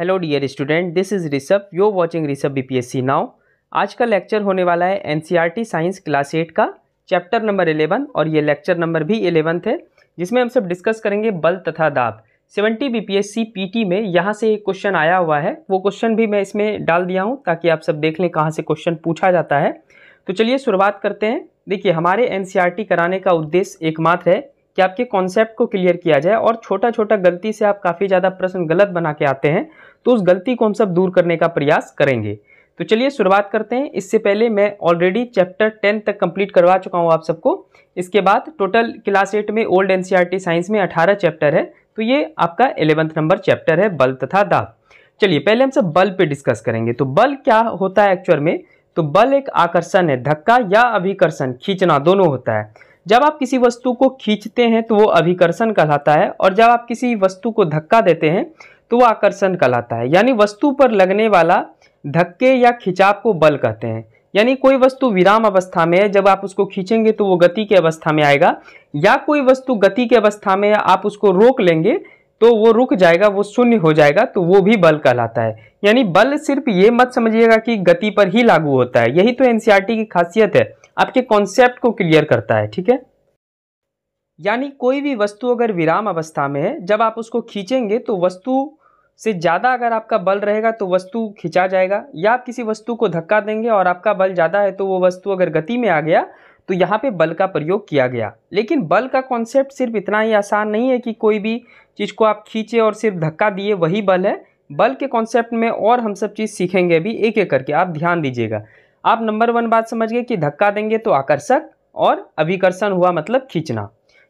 Hello dear student, this is Rishabh, you are watching Rishabh BPSC now. आज का lecture होने वाला है एनसीईआरटी साइंस क्लास 8 का चैप्टर नंबर 11 और ये लेक्चर नंबर भी 11 है, जिसमें हम सब डिस्कस करेंगे बल तथा दाब। 70 बीपीएससी पीटी में यहाँ से एक क्वेश्चन आया हुआ है, वो क्वेश्चन भी मैं इसमें डाल दिया हूँ ताकि आप सब देख लें कहाँ से क्वेश्चन पूछा जाता है। तो चलिए शुरुआत करते हैं। देखिए, हमारे एनसीईआरटी कराने का उद्देश्य एकमात्र है कि आपके कॉन्सेप्ट को क्लियर किया जाए और छोटा छोटा गलती से आप काफ़ी ज़्यादा प्रश्न गलत बना के आते हैं, तो उस गलती को हम सब दूर करने का प्रयास करेंगे। तो चलिए शुरुआत करते हैं। इससे पहले मैं ऑलरेडी चैप्टर 10 तक कंप्लीट करवा चुका हूँ आप सबको। इसके बाद टोटल क्लास 8 में ओल्ड एनसीईआरटी साइंस में 18 चैप्टर है, तो ये आपका 11th नंबर चैप्टर है, बल तथा दाब। चलिए पहले हम सब बल पे डिस्कस करेंगे। तो बल क्या होता है एक्चुअल में? तो बल एक आकर्षण है, धक्का या अभिकर्षण, खींचना दोनों होता है। जब आप किसी वस्तु को खींचते हैं तो वो अभिकर्षण कहलाता है, और जब आप किसी वस्तु को धक्का देते हैं तो वो आकर्षण कहलाता है। यानी वस्तु पर लगने वाला धक्के या खिंचाव को बल कहते हैं। यानी कोई वस्तु विराम अवस्था में है, जब आप उसको खींचेंगे तो वो गति की अवस्था में आएगा, या कोई वस्तु गति की अवस्था में आप उसको रोक लेंगे तो वो रुक जाएगा, वो शून्य हो जाएगा, तो वो भी बल कहलाता है। यानी बल सिर्फ ये मत समझिएगा कि गति पर ही लागू होता है, यही तो एनसीईआरटी की खासियत है, आपके कॉन्सेप्ट को क्लियर करता है। ठीक है, यानी कोई भी वस्तु अगर विराम अवस्था में है, जब आप उसको खींचेंगे तो वस्तु से ज़्यादा अगर आपका बल रहेगा तो वस्तु खिंचा जाएगा, या आप किसी वस्तु को धक्का देंगे और आपका बल ज़्यादा है तो वो वस्तु अगर गति में आ गया तो यहाँ पे बल का प्रयोग किया गया। लेकिन बल का कॉन्सेप्ट सिर्फ इतना ही आसान नहीं है कि कोई भी चीज़ को आप खींचे और सिर्फ धक्का दिए वही बल है। बल के कॉन्सेप्ट में और हम सब चीज़ सीखेंगे अभी एक एक करके, आप ध्यान दीजिएगा। आप नंबर 1 बात समझ गए कि धक्का देंगे तो आकर्षक, और अभिकर्षण हुआ मतलब खींचना।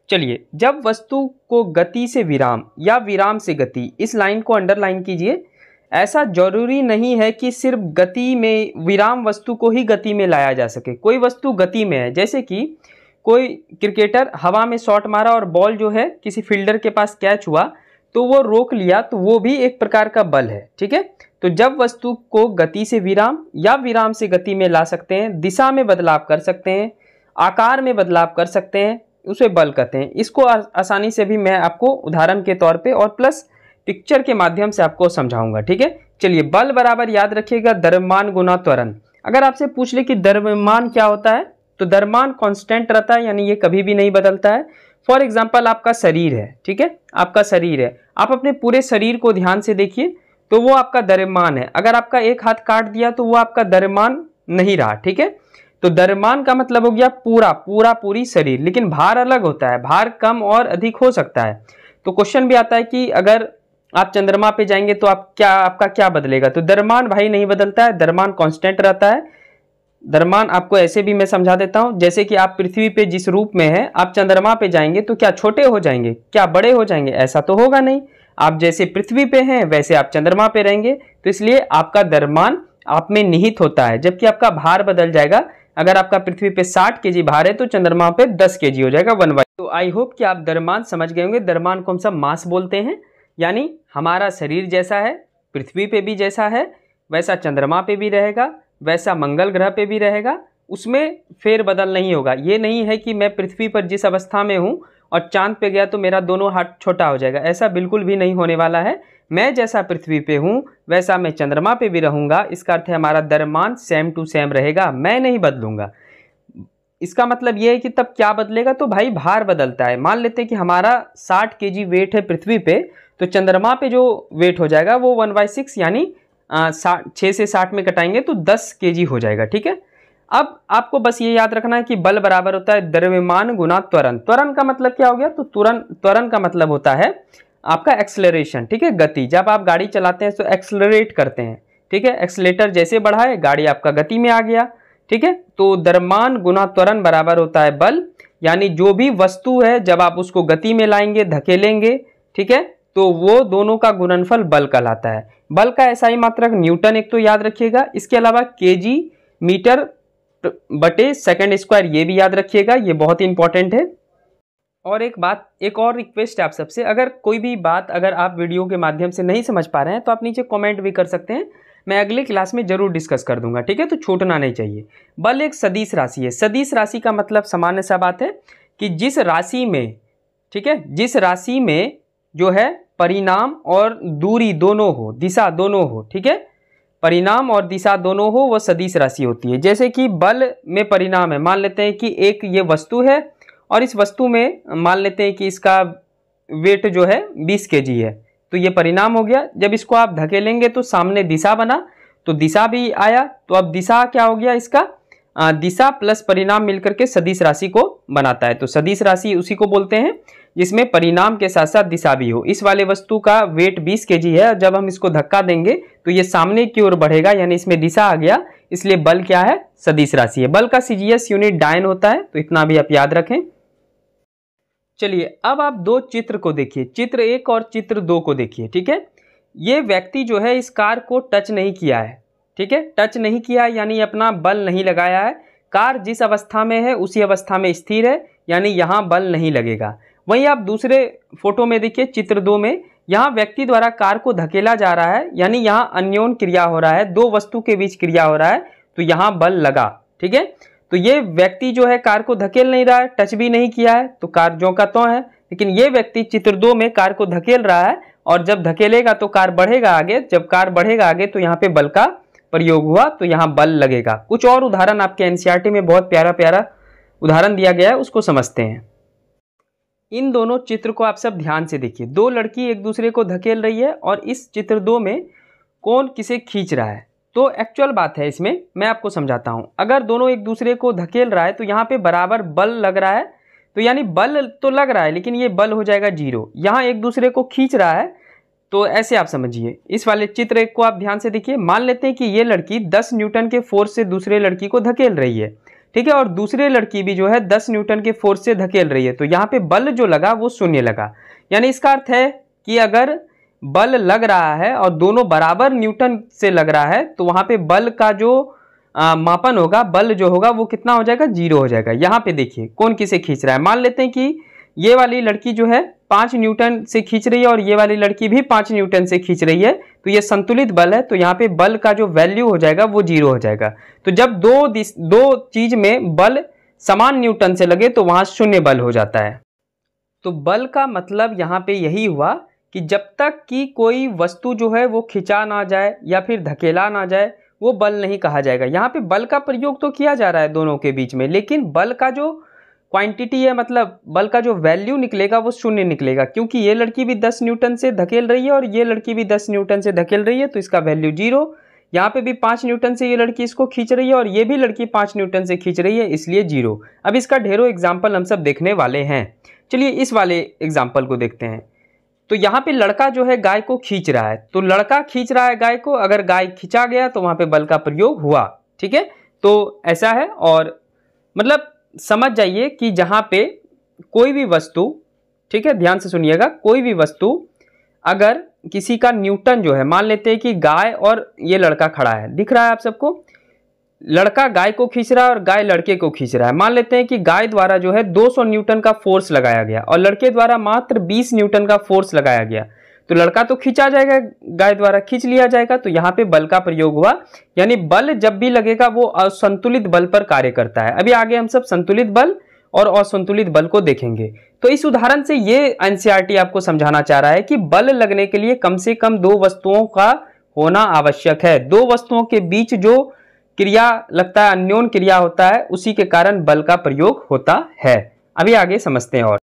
चलिए, जब वस्तु को गति से विराम या विराम से गति, इस लाइन को अंडरलाइन कीजिए। ऐसा जरूरी नहीं है कि सिर्फ गति में, विराम वस्तु को ही गति में लाया जा सके। कोई वस्तु गति में है, जैसे कि कोई क्रिकेटर हवा में शॉट मारा और बॉल जो है किसी फील्डर के पास कैच हुआ तो वो रोक लिया, तो वो भी एक प्रकार का बल है। ठीक है, तो जब वस्तु को गति से विराम या विराम से गति में ला सकते हैं, दिशा में बदलाव कर सकते हैं, आकार में बदलाव कर सकते हैं, उसे बल कहते हैं। इसको आसानी से भी मैं आपको उदाहरण के तौर पे और प्लस पिक्चर के माध्यम से आपको समझाऊंगा। ठीक है, चलिए बल बराबर याद रखिएगा द्रव्यमान गुना त्वरण। अगर आपसे पूछ ले कि द्रव्यमान क्या होता है, तो द्रव्यमान कांस्टेंट रहता है, यानी ये कभी भी नहीं बदलता है। फॉर एग्जाम्पल आपका शरीर है, ठीक है, आपका शरीर है, आप अपने पूरे शरीर को ध्यान से देखिए तो वो आपका द्रव्यमान है। अगर आपका एक हाथ काट दिया तो वो आपका द्रव्यमान नहीं रहा। ठीक है, तो द्रव्यमान का मतलब हो गया पूरी शरीर, लेकिन भार अलग होता है, भार कम और अधिक हो सकता है। तो क्वेश्चन भी आता है कि अगर आप चंद्रमा पे जाएंगे तो आपका क्या बदलेगा? तो द्रव्यमान भाई नहीं बदलता है, द्रव्यमान कांस्टेंट रहता है। द्रव्यमान आपको ऐसे भी मैं समझा देता हूं, जैसे कि आप पृथ्वी पे जिस रूप में है, आप चंद्रमा पे जाएंगे तो क्या छोटे हो जाएंगे, क्या बड़े हो जाएंगे? ऐसा तो होगा नहीं। आप जैसे पृथ्वी पे हैं वैसे आप चंद्रमा पे रहेंगे, तो इसलिए आपका द्रव्यमान आप में निहित होता है, जबकि आपका भार बदल जाएगा। अगर आपका पृथ्वी पे 60 kg भार है तो चंद्रमा पे 10 kg हो जाएगा, 1/2। तो आई होप कि आप द्रव्यमान समझ गए होंगे। द्रव्यमान को हम सब मास बोलते हैं, यानी हमारा शरीर जैसा है, पृथ्वी पे भी जैसा है वैसा चंद्रमा पे भी रहेगा, वैसा मंगल ग्रह पे भी रहेगा, उसमें फेरबदल नहीं होगा। ये नहीं है कि मैं पृथ्वी पर जिस अवस्था में हूँ और चांद पे गया तो मेरा दोनों हाथ छोटा हो जाएगा, ऐसा बिल्कुल भी नहीं होने वाला है। मैं जैसा पृथ्वी पे हूँ वैसा मैं चंद्रमा पे भी रहूँगा। इसका अर्थ है हमारा द्रव्यमान सेम टू सेम रहेगा, मैं नहीं बदलूंगा। इसका मतलब ये है कि तब क्या बदलेगा? तो भाई भार बदलता है। मान लेते हैं कि हमारा 60 kg वेट है पृथ्वी पे, तो चंद्रमा पे जो वेट हो जाएगा वो 1/6, यानी 6 से 60 में कटाएंगे तो 10 kg हो जाएगा। ठीक है, अब आपको बस ये याद रखना है कि बल बराबर होता है द्रव्यमान गुना त्वरण। त्वरण का मतलब क्या हो गया? तो त्वरण का मतलब होता है आपका एक्सेलरेशन। ठीक है, गति। जब आप गाड़ी चलाते हैं तो एक्सेलरेट करते हैं, ठीक है, एक्सेलेटर जैसे बढ़ाए गाड़ी आपका गति में आ गया। ठीक है, तो द्रव्यमान गुना त्वरण बराबर होता है बल, यानी जो भी वस्तु है जब आप उसको गति में लाएंगे, धकेलेंगे, ठीक है, तो वो दोनों का गुणनफल बल कहलाता है। बल का SI मात्रक न्यूटन एक तो याद रखिएगा, इसके अलावा kg मीटर बटे सेकंड स्क्वायर ये भी याद रखिएगा, ये बहुत इंपॉर्टेंट है। और एक और रिक्वेस्ट है आप सबसे, अगर कोई भी बात अगर आप वीडियो के माध्यम से नहीं समझ पा रहे हैं तो आप नीचे कमेंट भी कर सकते हैं, मैं अगले क्लास में जरूर डिस्कस कर दूंगा। ठीक है, तो छूटना नहीं चाहिए। बल एक सदिश राशि है। सदिश राशि का मतलब सामान्य सा बात है कि जिस राशि में, ठीक है, जिस राशि में जो है परिणाम और दूरी दोनों हो, दिशा दोनों हो, ठीक है, परिणाम और दिशा दोनों हो, वह सदिश राशि होती है। जैसे कि बल में परिणाम है, मान लेते हैं कि एक ये वस्तु है और इस वस्तु में मान लेते हैं कि इसका वेट जो है 20 kg है, तो ये परिणाम हो गया। जब इसको आप धकेलेंगे तो सामने दिशा बना, तो दिशा भी आया, तो अब दिशा क्या हो गया इसका, दिशा प्लस परिणाम मिलकर के सदिश राशि को बनाता है। तो सदिश राशि उसी को बोलते हैं जिसमें परिणाम के साथ साथ दिशा भी हो। इस वाले वस्तु का वेट 20 kg है, जब हम इसको धक्का देंगे तो ये सामने की ओर बढ़ेगा, यानी इसमें दिशा आ गया, इसलिए बल क्या है, सदिश राशि है। बल का सीजीएस यूनिट डायन होता है, तो इतना भी आप याद रखें। चलिए अब आप दो चित्र को देखिए, चित्र 1 और चित्र 2 को देखिए, ठीक है। ये व्यक्ति जो है इस कार को टच नहीं किया है, ठीक है, टच नहीं किया यानी अपना बल नहीं लगाया है। कार जिस अवस्था में है उसी अवस्था में स्थिर है, यानी यहाँ बल नहीं लगेगा। वहीं आप दूसरे फोटो में देखिए, चित्र 2 में, यहाँ व्यक्ति द्वारा कार को धकेला जा रहा है, यानी यहाँ अन्योन क्रिया हो रहा है, दो वस्तु के बीच क्रिया हो रहा है, तो यहाँ बल लगा, ठीक है। तो ये व्यक्ति जो है कार को धकेल नहीं रहा है, टच भी नहीं किया है, तो कार ज्यों का त्यों है। लेकिन ये व्यक्ति चित्र 2 में कार को धकेल रहा है, और जब धकेलेगा तो कार बढ़ेगा आगे, जब कार बढ़ेगा आगे तो यहाँ पे बल का प्रयोग हुआ, तो यहाँ बल लगेगा। कुछ और उदाहरण आपके एनसीईआरटी में बहुत प्यारा प्यारा उदाहरण दिया गया है, उसको समझते हैं। इन दोनों चित्र को आप सब ध्यान से देखिए, दो लड़की एक दूसरे को धकेल रही है, और इस चित्र 2 में कौन किसे खींच रहा है। तो एक्चुअल बात है, इसमें मैं आपको समझाता हूं। अगर दोनों एक दूसरे को धकेल रहा है तो यहाँ पे बराबर बल लग रहा है, तो यानी बल तो लग रहा है लेकिन ये बल हो जाएगा 0। यहाँ एक दूसरे को खींच रहा है, तो ऐसे आप समझिए। इस वाले चित्र 1 को आप ध्यान से देखिए, मान लेते हैं कि ये लड़की 10 न्यूटन के फोर्स से दूसरे लड़की को धकेल रही है, ठीक है, और दूसरे लड़की भी जो है 10 न्यूटन के फोर्स से धकेल रही है, तो यहाँ पे बल जो लगा वो 0 लगा। यानी इसका अर्थ है कि अगर बल लग रहा है और दोनों बराबर न्यूटन से लग रहा है, तो वहां पे बल का जो मापन होगा, बल जो होगा वो कितना हो जाएगा, 0 हो जाएगा। यहाँ पे देखिए कौन किसे खींच रहा है। मान लेते हैं कि ये वाली लड़की जो है 5 न्यूटन से खींच रही है और ये वाली लड़की भी 5 न्यूटन से खींच रही है, तो ये संतुलित बल है, तो यहाँ पे बल का जो वैल्यू हो जाएगा वो 0 हो जाएगा। तो जब दो चीज में बल समान न्यूटन से लगे तो वहां 0 बल हो जाता है। तो बल का मतलब यहाँ पे यही हुआ कि जब तक कि कोई वस्तु जो है वो खिंचा ना जाए या फिर धकेला ना जाए, वो बल नहीं कहा जाएगा। यहाँ पे बल का प्रयोग तो किया जा रहा है दोनों के बीच में, लेकिन बल का जो क्वांटिटी है, मतलब बल का जो वैल्यू निकलेगा वो 0 निकलेगा, क्योंकि ये लड़की भी 10 न्यूटन से धकेल रही है और ये लड़की भी 10 न्यूटन से धकेल रही है, तो इसका वैल्यू 0। यहाँ पे भी 5 न्यूटन से ये लड़की इसको खींच रही है और ये भी लड़की 5 न्यूटन से खींच रही है, इसलिए 0। अब इसका ढेरों एग्जाम्पल हम सब देखने वाले हैं। चलिए इस वाले एग्जाम्पल को देखते हैं। तो यहाँ पे लड़का जो है गाय को खींच रहा है, तो लड़का खींच रहा है गाय को, अगर गाय खींचा गया तो वहां पे बल का प्रयोग हुआ, ठीक है। तो ऐसा है, और मतलब समझ जाइए कि जहां पे कोई भी वस्तु, ठीक है, ध्यान से सुनिएगा, कोई भी वस्तु अगर किसी का न्यूटन जो है, मान लेते हैं कि गाय और ये लड़का खड़ा है, दिख रहा है आप सबको, लड़का गाय को खींच रहा है और गाय लड़के को खींच रहा है। मान लेते हैं कि गाय द्वारा जो है 200 न्यूटन का फोर्स लगाया गया और लड़के द्वारा मात्र 20 न्यूटन का फोर्स लगाया गया, तो लड़का तो खींचा जाएगा, गाय द्वारा खींच लिया जाएगा, तो यहाँ पे बल का प्रयोग हुआ। यानी बल जब भी लगेगा वो असंतुलित बल पर कार्य करता है। अभी आगे हम सब संतुलित बल और असंतुलित बल को देखेंगे। तो इस उदाहरण से ये एनसीईआरटी आपको समझाना चाह रहा है कि बल लगने के लिए कम से कम 2 वस्तुओं का होना आवश्यक है। 2 वस्तुओं के बीच जो क्रिया लगता है, अन्योन क्रिया होता है, उसी के कारण बल का प्रयोग होता है। अभी आगे समझते हैं। और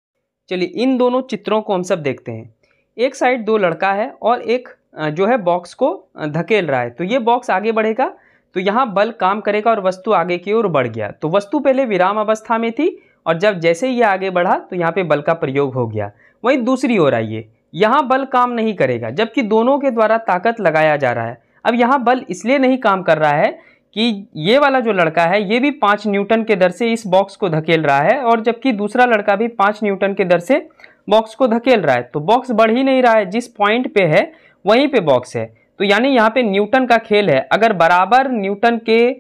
चलिए इन दोनों चित्रों को हम सब देखते हैं। एक साइड 2 लड़का है और एक जो है बॉक्स को धकेल रहा है, तो ये बॉक्स आगे बढ़ेगा तो यहाँ बल काम करेगा और वस्तु आगे की ओर बढ़ गया। तो वस्तु पहले विराम अवस्था में थी और जब जैसे ही ये आगे बढ़ा तो यहाँ पे बल का प्रयोग हो गया। वहीं दूसरी ओर आइए, यहाँ बल काम नहीं करेगा जबकि दोनों के द्वारा ताकत लगाया जा रहा है। अब यहाँ बल इसलिए नहीं काम कर रहा है कि ये वाला जो लड़का है ये भी 5 न्यूटन के दर से इस बॉक्स को धकेल रहा है और जबकि दूसरा लड़का भी 5 न्यूटन के दर से बॉक्स को धकेल रहा है, तो बॉक्स बढ़ ही नहीं रहा है, जिस पॉइंट पे है वहीं पे बॉक्स है। तो यानी यहाँ पे न्यूटन का खेल है। अगर बराबर न्यूटन के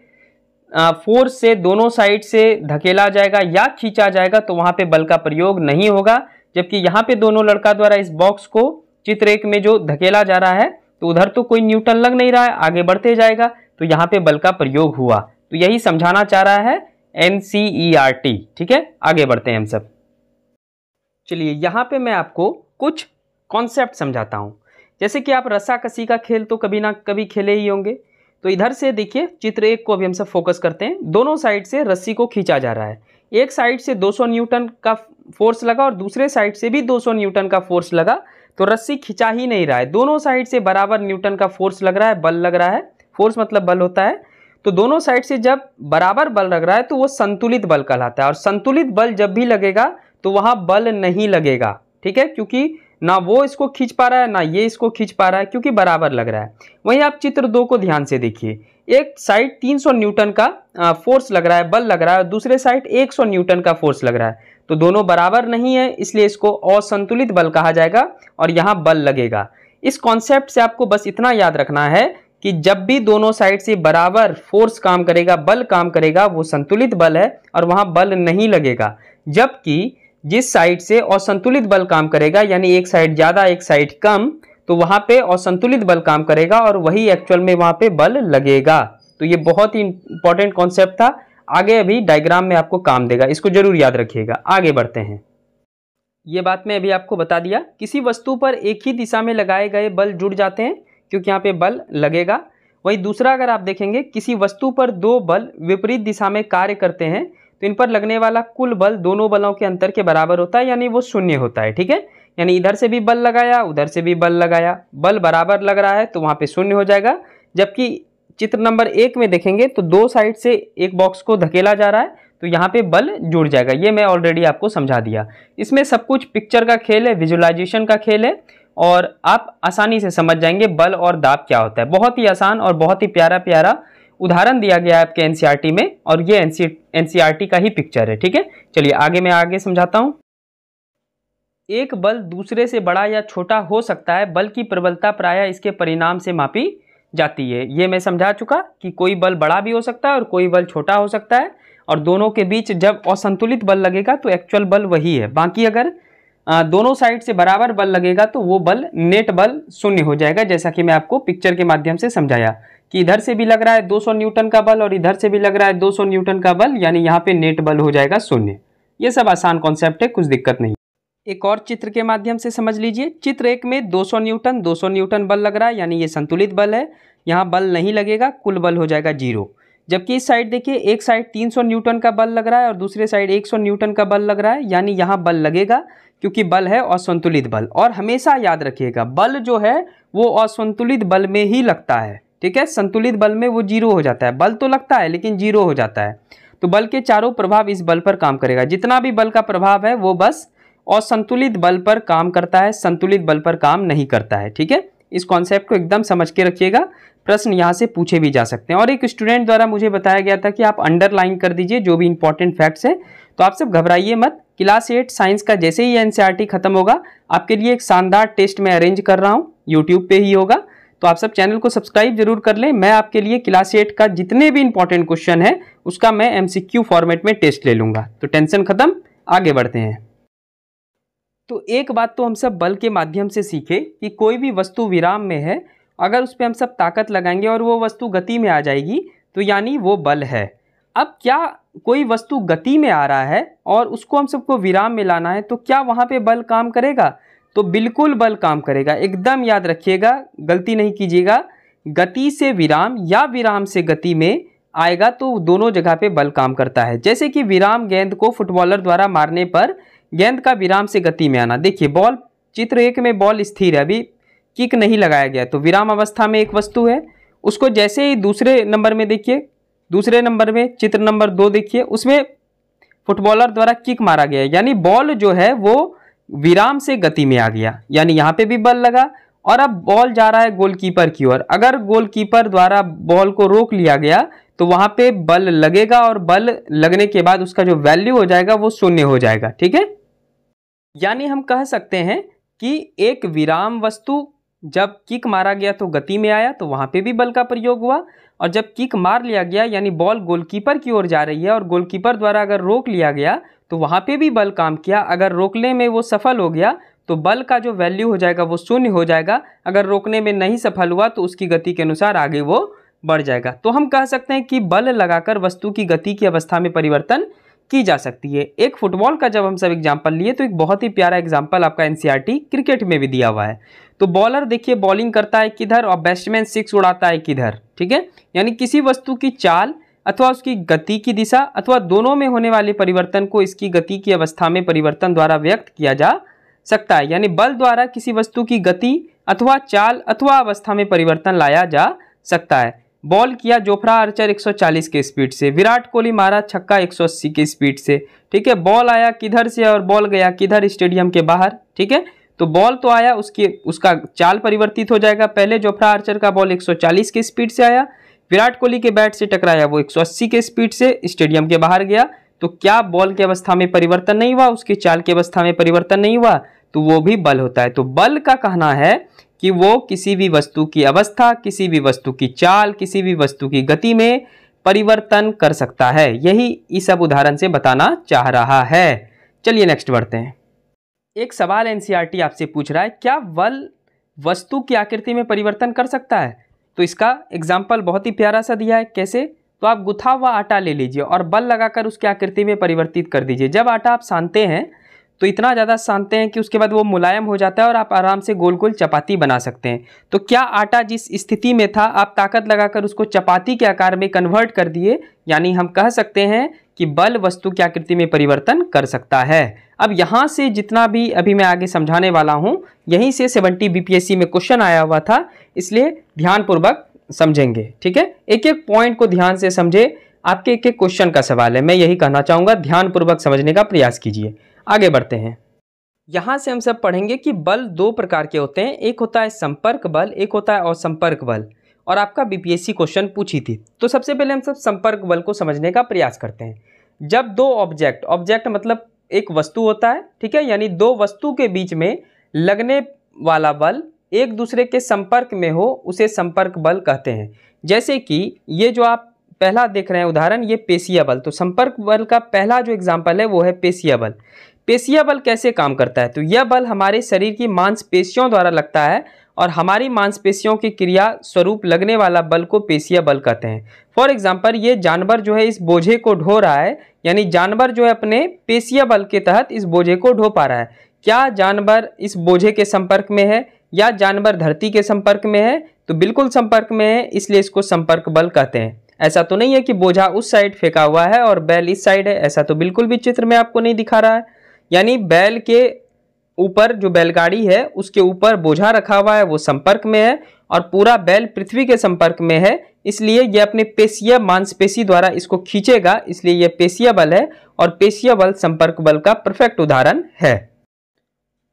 फोर्स से दोनों साइड से धकेला जाएगा या खींचा जाएगा तो वहां पे बल का प्रयोग नहीं होगा, जबकि यहाँ पे दोनों लड़का द्वारा इस बॉक्स को चित्र 1 में जो धकेला जा रहा है तो उधर तो कोई न्यूटन लग नहीं रहा है, आगे बढ़ते जाएगा, तो यहाँ पे बल का प्रयोग हुआ। तो यही समझाना चाह रहा है एनसीईआरटी। ठीक है, आगे बढ़ते हैं हम सब। चलिए यहाँ पे मैं आपको कुछ कॉन्सेप्ट समझाता हूँ। जैसे कि आप रस्साकसी का खेल तो कभी ना कभी खेले ही होंगे। तो इधर से देखिए चित्र 1 को अभी हम सब फोकस करते हैं। दोनों साइड से रस्सी को खींचा जा रहा है। एक साइड से 200 न्यूटन का फोर्स लगा और दूसरे साइड से भी 200 न्यूटन का फोर्स लगा, तो रस्सी खिंचा ही नहीं रहा है। दोनों साइड से बराबर न्यूटन का फोर्स लग रहा है, बल लग रहा है। फोर्स मतलब बल होता है। तो दोनों साइड से जब बराबर बल लग रहा है तो वो संतुलित बल कहलाता है। और संतुलित बल जब भी लगेगा तो वहां बल नहीं लगेगा, ठीक है, क्योंकि ना वो इसको खींच पा रहा है ना ये इसको खींच पा रहा है, क्योंकि बराबर लग रहा है। वहीं आप चित्र 2 को ध्यान से देखिए। एक साइड 300 न्यूटन का फोर्स लग रहा है, बल लग रहा है, और दूसरे साइड 100 न्यूटन का फोर्स लग रहा है। तो दोनों बराबर नहीं है, इसलिए इसको असंतुलित बल कहा जाएगा और यहाँ बल लगेगा। इस कॉन्सेप्ट से आपको बस इतना याद रखना है कि जब भी दोनों साइड से बराबर फोर्स काम करेगा, बल काम करेगा, वो संतुलित बल है और वहां बल नहीं लगेगा। जबकि जिस साइड से असंतुलित बल काम करेगा, यानी एक साइड ज्यादा एक साइड कम, तो वहां पे असंतुलित बल काम करेगा और वही एक्चुअल में वहां पे बल लगेगा। तो ये बहुत ही इंपॉर्टेंट कॉन्सेप्ट था, आगे अभी डायग्राम में आपको काम देगा, इसको जरूर याद रखिएगा। आगे बढ़ते हैं। ये बात मैं अभी आपको बता दिया, किसी वस्तु पर एक ही दिशा में लगाए गए बल जुड़ जाते हैं क्योंकि यहाँ पे बल लगेगा। वही दूसरा अगर आप देखेंगे, किसी वस्तु पर दो बल विपरीत दिशा में कार्य करते हैं तो इन पर लगने वाला कुल बल दोनों बलों के अंतर के बराबर होता है, यानी वो शून्य होता है, ठीक है। यानी इधर से भी बल लगाया, उधर से भी बल लगाया, बल बराबर लग रहा है तो वहां पे शून्य हो जाएगा। जबकि चित्र नंबर 1 में देखेंगे तो दो साइड से एक बॉक्स को धकेला जा रहा है तो यहाँ पे बल जुड़ जाएगा। ये मैं ऑलरेडी आपको समझा दिया। इसमें सब कुछ पिक्चर का खेल है, विजुअलाइजेशन का खेल है और आप आसानी से समझ जाएंगे बल और दाब क्या होता है। बहुत ही आसान और बहुत ही प्यारा प्यारा उदाहरण दिया गया है आपके एनसीईआरटी में और ये एनसीईआरटी का ही पिक्चर है, ठीक है। चलिए आगे मैं आगे समझाता हूँ। एक बल दूसरे से बड़ा या छोटा हो सकता है, बल की प्रबलता प्रायः इसके परिणाम से मापी जाती है। ये मैं समझा चुका कि कोई बल बड़ा भी हो सकता है और कोई बल छोटा हो सकता है, और दोनों के बीच जब असंतुलित बल लगेगा तो एक्चुअल बल वही है। बाकी अगर दोनों साइड से बराबर बल लगेगा तो वो बल नेट बल शून्य हो जाएगा, जैसा कि मैं आपको पिक्चर के माध्यम से समझाया कि इधर से भी लग रहा है 200 न्यूटन का बल और इधर से भी लग रहा है 200 न्यूटन का बल, यानी यहाँ पे नेट बल हो जाएगा शून्य। ये सब आसान कॉन्सेप्ट है, कुछ दिक्कत नहीं। एक और चित्र के माध्यम से समझ लीजिए। चित्र 1 में 200 न्यूटन बल लग रहा है, यानी ये संतुलित बल है, यहाँ बल नहीं लगेगा, कुल बल हो जाएगा 0। जबकि इस साइड देखिए, एक साइड 300 न्यूटन का बल लग रहा है और दूसरे साइड 100 न्यूटन का बल लग रहा है, यानी यहाँ बल लगेगा क्योंकि बल है असंतुलित बल। और हमेशा याद रखिएगा बल जो है वो असंतुलित बल में ही लगता है, ठीक है। संतुलित बल में वो 0 हो जाता है, बल तो लगता है लेकिन 0 हो जाता है। तो बल के चारों प्रभाव इस बल पर काम करेगा। जितना भी बल का प्रभाव है वो बस असंतुलित बल पर काम करता है, संतुलित बल पर काम नहीं करता है, ठीक है। इस कॉन्सेप्ट को एकदम समझ के रखिएगा, प्रश्न यहाँ से पूछे भी जा सकते हैं। और एक स्टूडेंट द्वारा मुझे बताया गया था कि आप अंडरलाइन कर दीजिए जो भी इंपॉर्टेंट फैक्ट्स है। तो आप सब घबराइए मत, क्लास 8 साइंस का जैसे ही एनसीईआरटी खत्म होगा आपके लिए एक शानदार टेस्ट मैं अरेंज कर रहा हूँ, यूट्यूब पे ही होगा। तो आप सब चैनल को सब्सक्राइब जरूर कर लें। मैं आपके लिए क्लास 8 का जितने भी इंपॉर्टेंट क्वेश्चन है उसका मैं MCQ फॉर्मेट में टेस्ट ले लूंगा। तो टेंशन खत्म, आगे बढ़ते हैं। तो एक बात तो हम सब बल के माध्यम से सीखे कि कोई भी वस्तु विराम में है, अगर उस पर हम सब ताकत लगाएंगे और वो वस्तु गति में आ जाएगी तो यानी वो बल है। अब क्या कोई वस्तु गति में आ रहा है और उसको हम सबको विराम में लाना है तो क्या वहाँ पे बल काम करेगा? तो बिल्कुल बल काम करेगा। एकदम याद रखिएगा, गलती नहीं कीजिएगा। गति से विराम या विराम से गति में आएगा तो दोनों जगह पे बल काम करता है। जैसे कि विराम गेंद को फुटबॉलर द्वारा मारने पर गेंद का विराम से गति में आना। देखिए बॉल, चित्र 1 में बॉल स्थिर है, अभी किक नहीं लगाया गया, तो विराम अवस्था में एक वस्तु है। उसको जैसे ही दूसरे नंबर में देखिए, दूसरे नंबर में चित्र नंबर 2 देखिए, उसमें फुटबॉलर द्वारा किक मारा गया है, यानी बॉल जो है वो विराम से गति में आ गया, यानी यहाँ पे भी बल लगा। और अब बॉल जा रहा है गोलकीपर की ओर, अगर गोलकीपर द्वारा बॉल को रोक लिया गया तो वहां पे बल लगेगा और बल लगने के बाद उसका जो वैल्यू हो जाएगा वो शून्य हो जाएगा, ठीक है। यानी हम कह सकते हैं कि एक विराम वस्तु जब किक मारा गया तो गति में आया तो वहां पे भी बल का प्रयोग हुआ, और जब किक मार लिया गया यानी बॉल गोलकीपर की ओर जा रही है और गोलकीपर द्वारा अगर रोक लिया गया तो वहां पे भी बल काम किया। अगर रोकने में वो सफल हो गया तो बल का जो वैल्यू हो जाएगा वो शून्य हो जाएगा। अगर रोकने में नहीं सफल हुआ तो उसकी गति के अनुसार आगे वो बढ़ जाएगा। तो हम कह सकते हैं कि बल लगाकर वस्तु की गति की अवस्था में परिवर्तन की जा सकती है। एक फुटबॉल का जब हम सब एग्जाम्पल लिए तो एक बहुत ही प्यारा एग्जाम्पल आपका एनसीईआरटी क्रिकेट में भी दिया हुआ है। तो बॉलर देखिए बॉलिंग करता है किधर और बैट्समैन सिक्स उड़ाता है किधर, ठीक है। यानी किसी वस्तु की चाल अथवा उसकी गति की दिशा अथवा दोनों में होने वाले परिवर्तन को इसकी गति की अवस्था में परिवर्तन द्वारा व्यक्त किया जा सकता है। यानी बल द्वारा किसी वस्तु की गति अथवा चाल अथवा अवस्था में परिवर्तन लाया जा सकता है। बॉल किया जोफ्रा आर्चर 140 के स्पीड से, विराट कोहली मारा छक्का 180 की स्पीड से, ठीक है। बॉल आया किधर से और बॉल गया किधर, स्टेडियम के बाहर, ठीक है। तो बॉल तो आया, उसका चाल परिवर्तित हो जाएगा। पहले जोफ्रा आर्चर का बॉल 140 की स्पीड से आया, विराट कोहली के बैट से टकराया, वो 180 के स्पीड से स्टेडियम के बाहर गया। तो क्या बॉल की अवस्था में परिवर्तन नहीं हुआ, उसकी चाल की अवस्था में परिवर्तन नहीं हुआ, तो वो भी बल होता है। तो बल का कहना है कि वो किसी भी वस्तु की अवस्था, किसी भी वस्तु की चाल, किसी भी वस्तु की गति में परिवर्तन कर सकता है। यही इस सब उदाहरण से बताना चाह रहा है। चलिए नेक्स्ट बढ़ते हैं। एक सवाल एनसीईआरटी आपसे पूछ रहा है, क्या बल वस्तु की आकृति में परिवर्तन कर सकता है? तो इसका एग्जाम्पल बहुत ही प्यारा सा दिया है। कैसे? तो आप गुथा हुआ आटा ले लीजिए और बल लगाकर उसकी आकृति में परिवर्तित कर दीजिए। जब आटा आप सानते हैं तो इतना ज़्यादा सानते हैं कि उसके बाद वो मुलायम हो जाता है और आप आराम से गोल गोल चपाती बना सकते हैं। तो क्या आटा जिस स्थिति में था आप ताकत लगाकर उसको चपाती के आकार में कन्वर्ट कर दिए, यानी हम कह सकते हैं कि बल वस्तु की आकृति में परिवर्तन कर सकता है। अब यहाँ से जितना भी अभी मैं आगे समझाने वाला हूँ, यहीं से 70 बीपीएससी में क्वेश्चन आया हुआ था, इसलिए ध्यानपूर्वक समझेंगे, ठीक है। एक एक पॉइंट को ध्यान से समझे, आपके एक एक क्वेश्चन का सवाल है, मैं यही कहना चाहूँगा, ध्यानपूर्वक समझने का प्रयास कीजिए। आगे बढ़ते हैं। यहाँ से हम सब पढ़ेंगे कि बल दो प्रकार के होते हैं, एक होता है संपर्क बल, एक होता है असंपर्क बल। और आपका बीपीएससी क्वेश्चन पूछी थी। तो सबसे पहले हम सब संपर्क बल को समझने का प्रयास करते हैं। जब दो ऑब्जेक्ट मतलब एक वस्तु होता है, ठीक है, यानी दो वस्तु के बीच में लगने वाला बल एक दूसरे के संपर्क में हो, उसे संपर्क बल कहते हैं। जैसे कि ये जो आप पहला देख रहे हैं उदाहरण, ये पेशीय बल। तो संपर्क बल का पहला जो एग्जाम्पल है वो है पेशीय बल। पेशीय बल कैसे काम करता है? तो यह बल हमारे शरीर की मांसपेशियों द्वारा लगता है और हमारी मांसपेशियों की क्रिया स्वरूप लगने वाला बल को पेशीय बल कहते हैं। फॉर एग्जाम्पल, ये जानवर जो है इस बोझे को ढो रहा है, यानी जानवर जो है अपने पेशीय बल के तहत इस बोझे को ढो पा रहा है। क्या जानवर इस बोझे के संपर्क में है या जानवर धरती के संपर्क में है? तो बिल्कुल संपर्क में है, इसलिए इसको संपर्क बल कहते हैं। ऐसा तो नहीं है कि बोझा उस साइड फेंका हुआ है और बैल इस साइड है, ऐसा तो बिल्कुल भी चित्र में आपको नहीं दिखा रहा है। यानी बैल के ऊपर जो बैलगाड़ी है उसके ऊपर बोझा रखा हुआ है, वो संपर्क में है और पूरा बैल पृथ्वी के संपर्क में है, इसलिए यह अपने पेशीय मांसपेशी द्वारा इसको खींचेगा, इसलिए यह पेशीय बल है और पेशीय बल संपर्क बल का परफेक्ट उदाहरण है।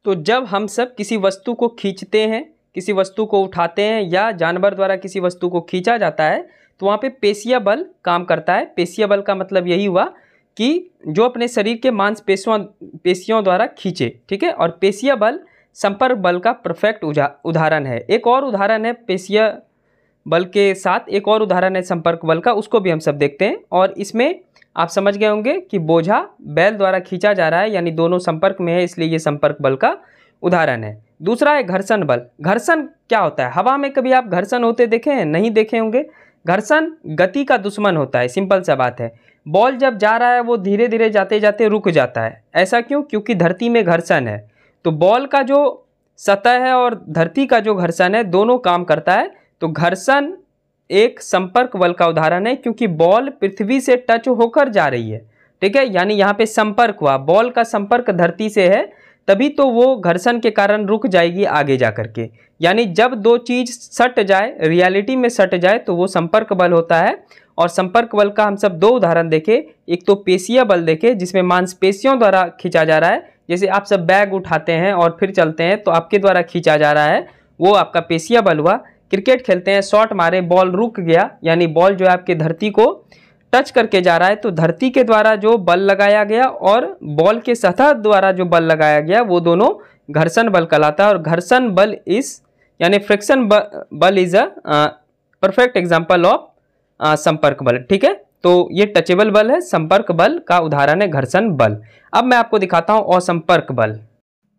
तो जब हम सब किसी वस्तु को खींचते हैं, किसी वस्तु को उठाते हैं या जानवर द्वारा किसी वस्तु को खींचा जाता है, तो वहाँ पे पेशीय बल काम करता है। पेशीय बल का मतलब यही हुआ कि जो अपने शरीर के मांसपेशियों द्वारा खींचे, ठीक है। और पेशीय बल संपर्क बल का परफेक्ट उदाहरण है। एक और उदाहरण है पेशीय बल के साथ, एक और उदाहरण है संपर्क बल का, उसको भी हम सब देखते हैं। और इसमें आप समझ गए होंगे कि बोझा बैल द्वारा खींचा जा रहा है, यानी दोनों संपर्क में है, इसलिए ये संपर्क बल का उदाहरण है। दूसरा है घर्षण बल। घर्षण क्या होता है? हवा में कभी आप घर्षण होते देखे हैं? नहीं देखे होंगे। घर्षण गति का दुश्मन होता है, सिंपल सा बात है। बॉल जब जा रहा है वो धीरे धीरे जाते जाते रुक जाता है। ऐसा क्यों? क्योंकि धरती में घर्षण है। तो बॉल का जो सतह है और धरती का जो घर्षण है दोनों काम करता है। तो घर्षण एक संपर्क बल का उदाहरण है, क्योंकि बॉल पृथ्वी से टच होकर जा रही है, ठीक है। यानी यहाँ पे संपर्क हुआ, बॉल का संपर्क धरती से है, तभी तो वो घर्षण के कारण रुक जाएगी आगे जा करके। यानी जब दो चीज सट जाए, रियलिटी में सट जाए, तो वो संपर्क बल होता है। और संपर्क बल का हम सब दो उदाहरण देखे। एक तो पेशीय बल देखे, जिसमें मांसपेशियों द्वारा खींचा जा रहा है। जैसे आप सब बैग उठाते हैं और फिर चलते हैं तो आपके द्वारा खींचा जा रहा है, वो आपका पेशीय बल हुआ। क्रिकेट खेलते हैं, शॉट मारे, बॉल रुक गया, यानी बॉल जो है आपके धरती को टच करके जा रहा है, तो धरती के द्वारा जो बल लगाया गया और बॉल के सतह द्वारा जो बल लगाया गया, वो दोनों घर्षण बल कहलाता है। और घर्षण बल यानी फ्रिक्शन बल is a perfect example of संपर्क बल, ठीक है। तो ये टचेबल बल है, संपर्क बल का उदाहरण है घर्षण बल। अब मैं आपको दिखाता हूँ असंपर्क बल।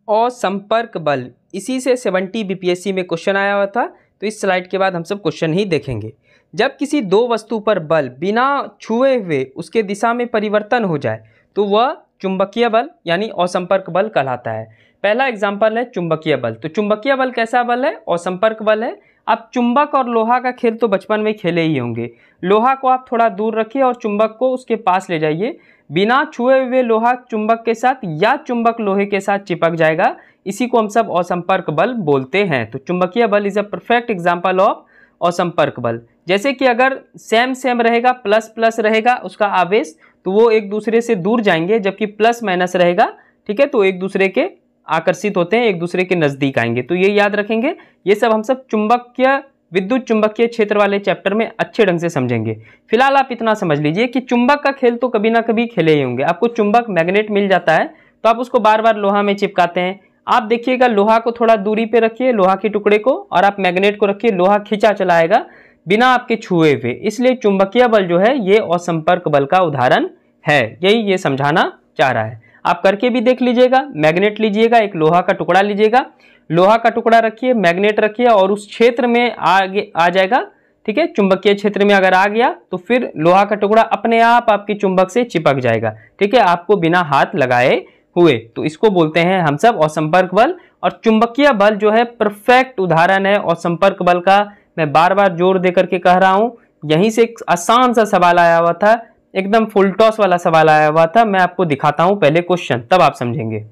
असंपर्क बल, इसी से 70 बीपीएससी में क्वेश्चन आया हुआ था। तो इस स्लाइड के बाद हम सब क्वेश्चन ही देखेंगे। जब किसी दो वस्तु पर बल बिना छुए हुए उसके दिशा में परिवर्तन हो जाए, तो वह चुंबकीय बल यानी असंपर्क बल कहलाता है। पहला एग्जाम्पल है चुंबकीय बल। तो चुंबकीय बल कैसा बल है? असंपर्क बल है। आप चुंबक और लोहा का खेल तो बचपन में खेले ही होंगे। लोहा को आप थोड़ा दूर रखिए और चुंबक को उसके पास ले जाइए, बिना छुए हुए लोहा चुंबक के साथ या चुंबक लोहे के साथ चिपक जाएगा। इसी को हम सब असंपर्क बल बोलते हैं। तो चुंबकीय बल is a perfect example of असंपर्क बल। जैसे कि अगर सेम सेम रहेगा, प्लस प्लस रहेगा उसका आवेश, तो वो एक दूसरे से दूर जाएंगे, जबकि प्लस माइनस रहेगा, ठीक है, तो एक दूसरे के आकर्षित होते हैं, एक दूसरे के नजदीक आएंगे। तो ये याद रखेंगे। ये सब हम सब चुंबकीय विद्युत चुंबकीय क्षेत्र वाले चैप्टर में अच्छे ढंग से समझेंगे। फिलहाल आप इतना समझ लीजिए कि चुंबक का खेल तो कभी ना कभी खेले ही होंगे। आपको चुंबक मैग्नेट मिल जाता है तो आप उसको बार बार लोहा में चिपकाते हैं। आप देखिएगा, लोहा को थोड़ा दूरी पे रखिए, लोहा के टुकड़े को, और आप मैग्नेट को रखिए, लोहा खींचा चलाएगा बिना आपके छुए हुए। इसलिए चुंबकीय बल जो है ये असंपर्क बल का उदाहरण है। यही ये समझाना चाह रहा है। आप करके भी देख लीजिएगा। मैग्नेट लीजिएगा, एक लोहा का टुकड़ा लीजिएगा, लोहा का टुकड़ा रखिए, मैग्नेट रखिए और उस क्षेत्र में आगे आ जाएगा, ठीक है। चुंबकीय क्षेत्र में अगर आ गया तो फिर लोहा का टुकड़ा अपने आप आपके चुंबक से चिपक जाएगा, ठीक है, आपको बिना हाथ लगाए हुए। तो इसको बोलते हैं हम सब असंपर्क बल। और चुंबकीय बल जो है परफेक्ट उदाहरण है असंपर्क बल का। मैं बार बार जोर दे करके कह रहा हूं। यहीं से एक आसान सा सवाल आया हुआ था, एकदम फुल टॉस वाला सवाल आया हुआ था। मैं आपको दिखाता हूं पहले क्वेश्चन, तब आप समझेंगे।